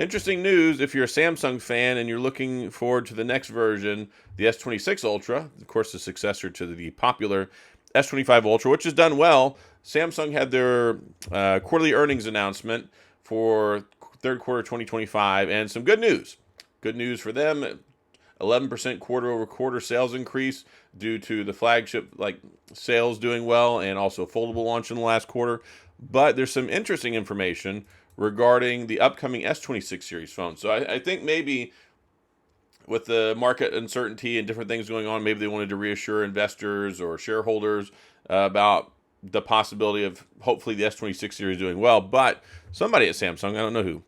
interesting news if you're a Samsung fan and you're looking forward to the next version, the S26 Ultra, of course, the successor to the popular S25 Ultra, which has done well. Samsung had their quarterly earnings announcement for third quarter 2025, and some good news. Good news for them. 11% quarter over quarter sales increase due to the flagship sales doing well, and also foldable launch in the last quarter. But there's some interesting information regarding the upcoming S26 series phone. So I think maybe with the market uncertainty and different things going on, maybe they wanted to reassure investors or shareholders about the possibility of hopefully the S26 series doing well. But somebody at Samsung, I don't know who,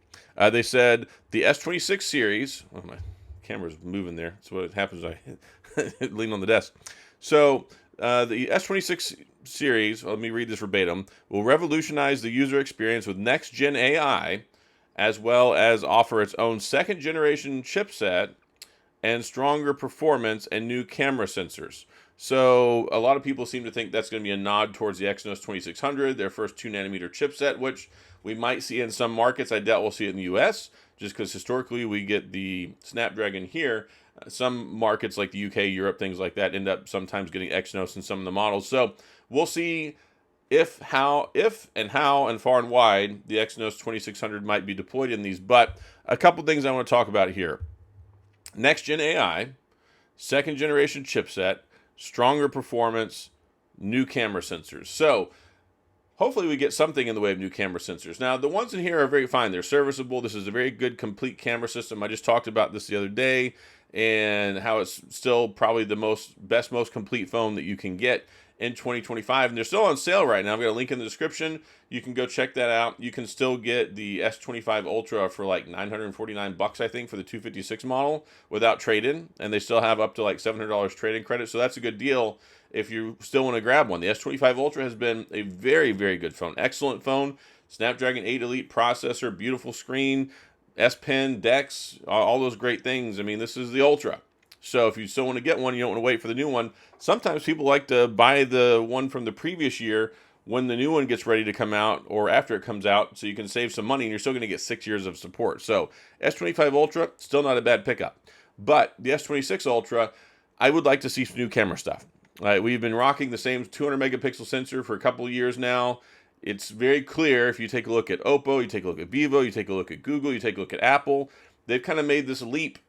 they said the S26 series, oh, my camera's moving there. That's what happens when I lean on the desk. So the S26 series, let me read this verbatim, will revolutionize the user experience with next-gen AI, as well as offer its own second-generation chipset and stronger performance and new camera sensors. So a lot of people seem to think that's going to be a nod towards the Exynos 2600, their first 2nm chipset, which we might see in some markets. I doubt we'll see it in the US, just because historically we get the Snapdragon here. Some markets like the UK, Europe, things like that end up sometimes getting Exynos in some of the models. So we'll see if, how, and far and wide the Exynos 2600 might be deployed in these. But a couple things I want to talk about here. Next gen AI, second generation chipset, stronger performance, new camera sensors. So hopefully we get something in the way of new camera sensors. Now, the ones in here are very fine. They're serviceable. This is a very good, complete camera system. I just talked about this the other day and how it's still probably the most complete phone that you can get in 2025. And they're still on sale right now. I've got a link in the description. You can go check that out. You can still get the S25 Ultra for like $949, I think, for the 256 model without trade-in. And they still have up to like $700 trade-in credit. So that's a good deal if you still want to grab one. The S25 Ultra has been a very, very good phone. Excellent phone. Snapdragon 8 Elite processor, beautiful screen, S Pen, DeX, all those great things. I mean, this is the Ultra. So if you still want to get one, you don't want to wait for the new one. Sometimes people like to buy the one from the previous year when the new one gets ready to come out or after it comes out, so you can save some money and you're still going to get 6 years of support. So S25 Ultra, still not a bad pickup. But the S26 Ultra, I would like to see some new camera stuff. We've been rocking the same 200 megapixel sensor for a couple of years now. It's very clear if you take a look at Oppo, you take a look at Vivo, you take a look at Google, you take a look at Apple, they've kind of made this leap,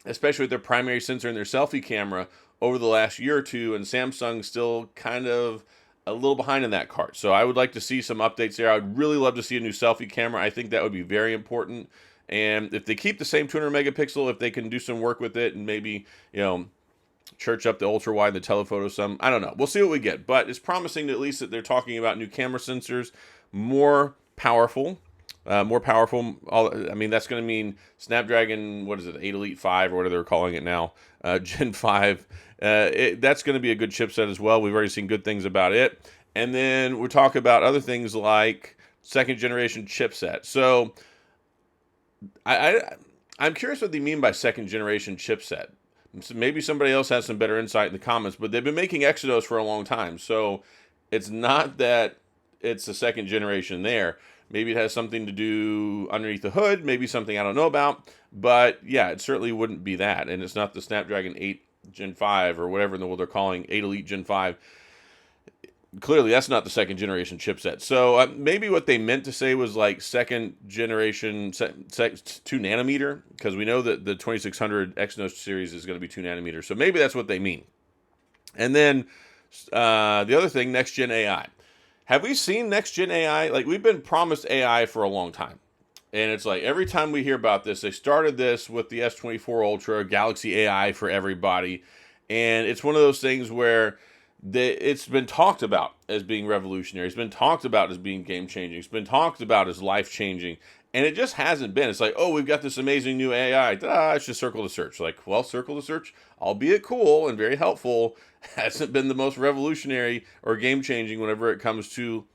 especially with their primary sensor and their selfie camera over the last year or two, and Samsung's still kind of a little behind in that cart. So I would like to see some updates there. I would really love to see a new selfie camera. I think that would be very important. And if they keep the same 200 megapixel, if they can do some work with it and maybe, church up the ultra wide, the telephoto some, I don't know. We'll see what we get. But it's promising at least that they're talking about new camera sensors, more powerful. I mean, that's going to mean Snapdragon, 8 Elite 5 or whatever they're calling it now, Gen 5. That's going to be a good chipset as well. We've already seen good things about it. And then we'll talk about other things like second generation chipset. So I'm curious what they mean by second generation chipset. So maybe somebody else has some better insight in the comments, but they've been making Exynos for a long time. So it's not that it's a second generation there. Maybe it has something to do underneath the hood, maybe something I don't know about. But yeah, it certainly wouldn't be that. And it's not the Snapdragon 8 Gen 5 or whatever in the world they're calling 8 Elite Gen 5. Clearly, that's not the second generation chipset. So maybe what they meant to say was like second generation 2 nanometer, because we know that the 2600 Exynos series is going to be 2 nanometers. So maybe that's what they mean. And then the other thing, next gen AI. Have we seen next gen AI? Like, we've been promised AI for a long time. And it's like every time we hear about this, they started this with the S24 Ultra, Galaxy AI for everybody. And it's one of those things where it's been talked about as being revolutionary. It's been talked about as being game-changing. It's been talked about as life-changing. And it just hasn't been. It's like, oh, we've got this amazing new AI. It's just circle to search. Like, well, circle to search, albeit cool and very helpful, hasn't been the most revolutionary or game-changing whenever it comes to,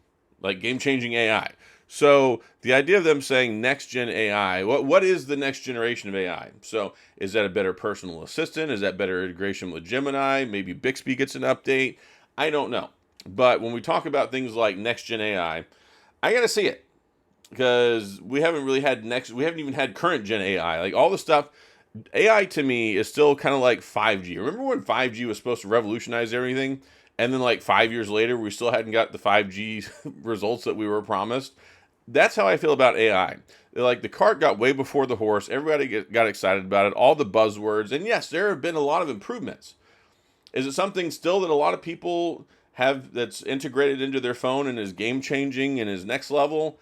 like, game-changing AI. So the idea of them saying next-gen AI, what is the next generation of AI? So is that a better personal assistant? Is that better integration with Gemini? Maybe Bixby gets an update? I don't know. But when we talk about things like next-gen AI, I got to see it. because we haven't really had we haven't even had current gen AI. Like all the stuff, AI to me is still kind of like 5G. Remember when 5G was supposed to revolutionize everything? And then like 5 years later, we still hadn't got the 5G results that we were promised. That's how I feel about AI. Like the cart got way before the horse. Everybody got excited about it. All the buzzwords. And yes, there have been a lot of improvements. Is it something still that a lot of people have that's integrated into their phone and is game changing and is next level?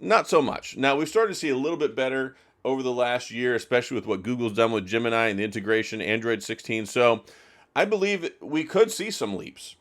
Not so much. Now, we've started to see a little bit better over the last year, especially with what Google's done with Gemini and the integration, Android 16. So I believe we could see some leaps.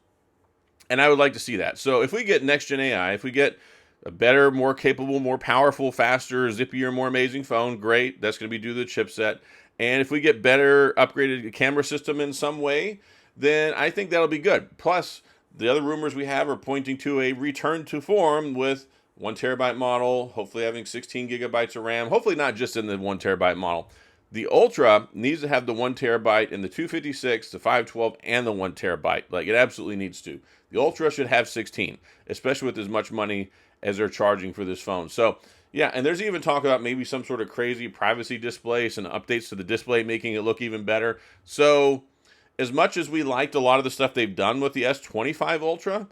And I would like to see that. So if we get next gen AI, if we get a better, more capable, more powerful, faster, zippier, more amazing phone, great. That's going to be due to the chipset. And if we get better upgraded camera system in some way, then I think that'll be good. Plus, the other rumors we have are pointing to a return to form with 1 terabyte model, hopefully having 16 gigabytes of RAM, hopefully not just in the 1 terabyte model. The Ultra needs to have the 1 terabyte in the 256, the 512, and the 1 terabyte. Like it absolutely needs to. The Ultra should have 16, especially with as much money as they're charging for this phone. So yeah, and there's even talk about maybe some sort of crazy privacy display, some updates to the display, making it look even better. So as much as we liked a lot of the stuff they've done with the S25 Ultra,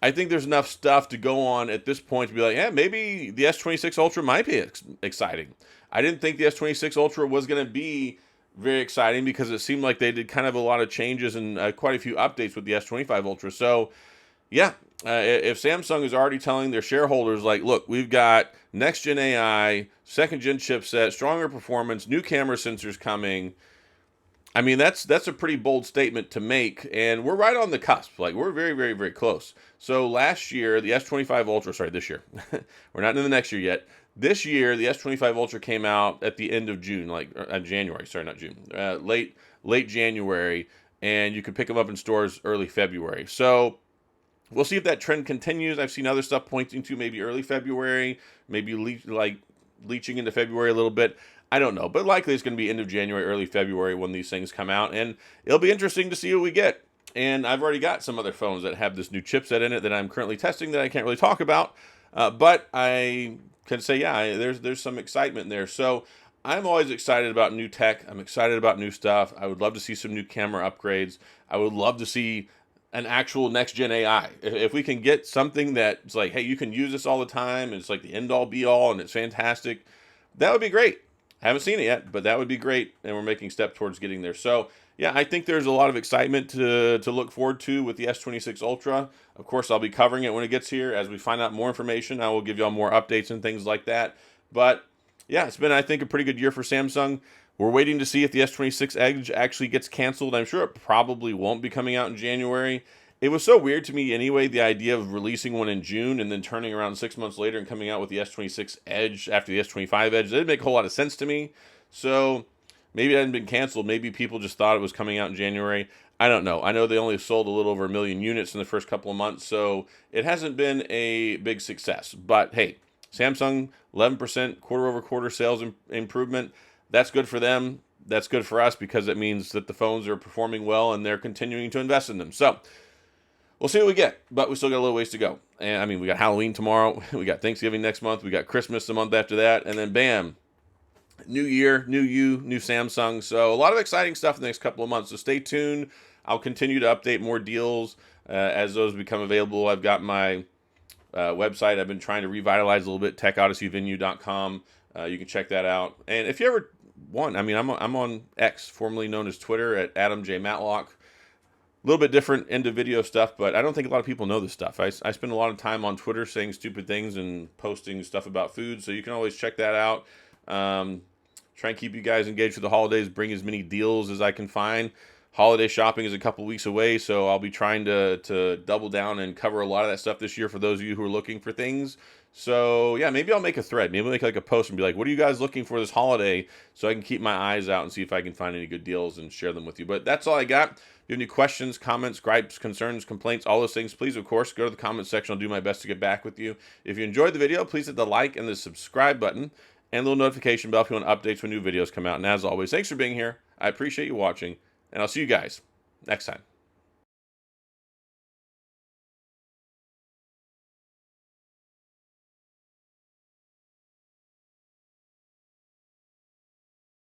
I think there's enough stuff to go on at this point to be like, yeah, maybe the S26 Ultra might be exciting. I didn't think the S26 Ultra was going to be very exciting because it seemed like they did kind of a lot of changes and quite a few updates with the S25 Ultra. So, yeah, if Samsung is already telling their shareholders, like, look, we've got next-gen AI, second-gen chipset, stronger performance, new camera sensors coming, I mean, that's a pretty bold statement to make, and we're right on the cusp. Like, we're very, very, very close. So last year, the S25 Ultra, sorry, this year. We're not in the next year yet. This year, the S25 Ultra came out at the end of June, like January. Sorry, not June. Late January, and you could pick them up in stores early February. So we'll see if that trend continues. I've seen other stuff pointing to maybe early February, maybe leaching into February a little bit. I don't know, but likely it's going to be end of January, early February when these things come out, and it'll be interesting to see what we get. And I've already got some other phones that have this new chipset in it that I'm currently testing that I can't really talk about, but I can say, yeah, there's some excitement there. So I'm always excited about new tech. I'm excited about new stuff. I would love to see some new camera upgrades. I would love to see an actual next-gen AI. If we can get something that's like, hey, you can use this all the time, and it's like the end-all, be-all, and it's fantastic, that would be great. Haven't seen it yet, but that would be great, and we're making steps towards getting there. So, yeah, I think there's a lot of excitement to look forward to with the S26 Ultra. Of course, I'll be covering it when it gets here. As we find out more information, I will give you all more updates and things like that. But, yeah, it's been, I think, a pretty good year for Samsung. We're waiting to see if the S26 Edge actually gets canceled. I'm sure it probably won't be coming out in January. It was so weird to me anyway, the idea of releasing one in June and then turning around 6 months later and coming out with the S26 Edge after the S25 Edge. That didn't make a whole lot of sense to me. So maybe it hadn't been canceled. Maybe people just thought it was coming out in January. I don't know. I know they only sold a little over 1 million units in the first couple of months, so it hasn't been a big success. But hey, Samsung, 11% quarter-over-quarter sales improvement. That's good for them. That's good for us because it means that the phones are performing well and they're continuing to invest in them. So we'll see what we get, but we still got a little ways to go. And I mean, we got Halloween tomorrow. We got Thanksgiving next month. We got Christmas the month after that. And then bam, new year, new you, new Samsung. So a lot of exciting stuff in the next couple of months. So stay tuned. I'll continue to update more deals as those become available. I've got my website I've been trying to revitalize a little bit, techodysseyvenue.com. You can check that out. And if you ever want, I mean, I'm on X, formerly known as Twitter, at Adam J. Matlock. A little bit different into video stuff, but I don't think a lot of people know this stuff. I spend a lot of time on Twitter saying stupid things and posting stuff about food, so you can always check that out. Try and keep you guys engaged for the holidays, bring as many deals as I can find. Holiday shopping is a couple weeks away, so I'll be trying to double down and cover a lot of that stuff this year for those of you who are looking for things. So, yeah, maybe I'll make a thread. Maybe I'll make like a post and be like, what are you guys looking for this holiday? So I can keep my eyes out and see if I can find any good deals and share them with you. But that's all I got. If you have any questions, comments, gripes, concerns, complaints, all those things, please, of course, go to the comment section. I'll do my best to get back with you. If you enjoyed the video, please hit the like and the subscribe button and the little notification bell if you want updates when new videos come out. And as always, thanks for being here. I appreciate you watching, and I'll see you guys next time.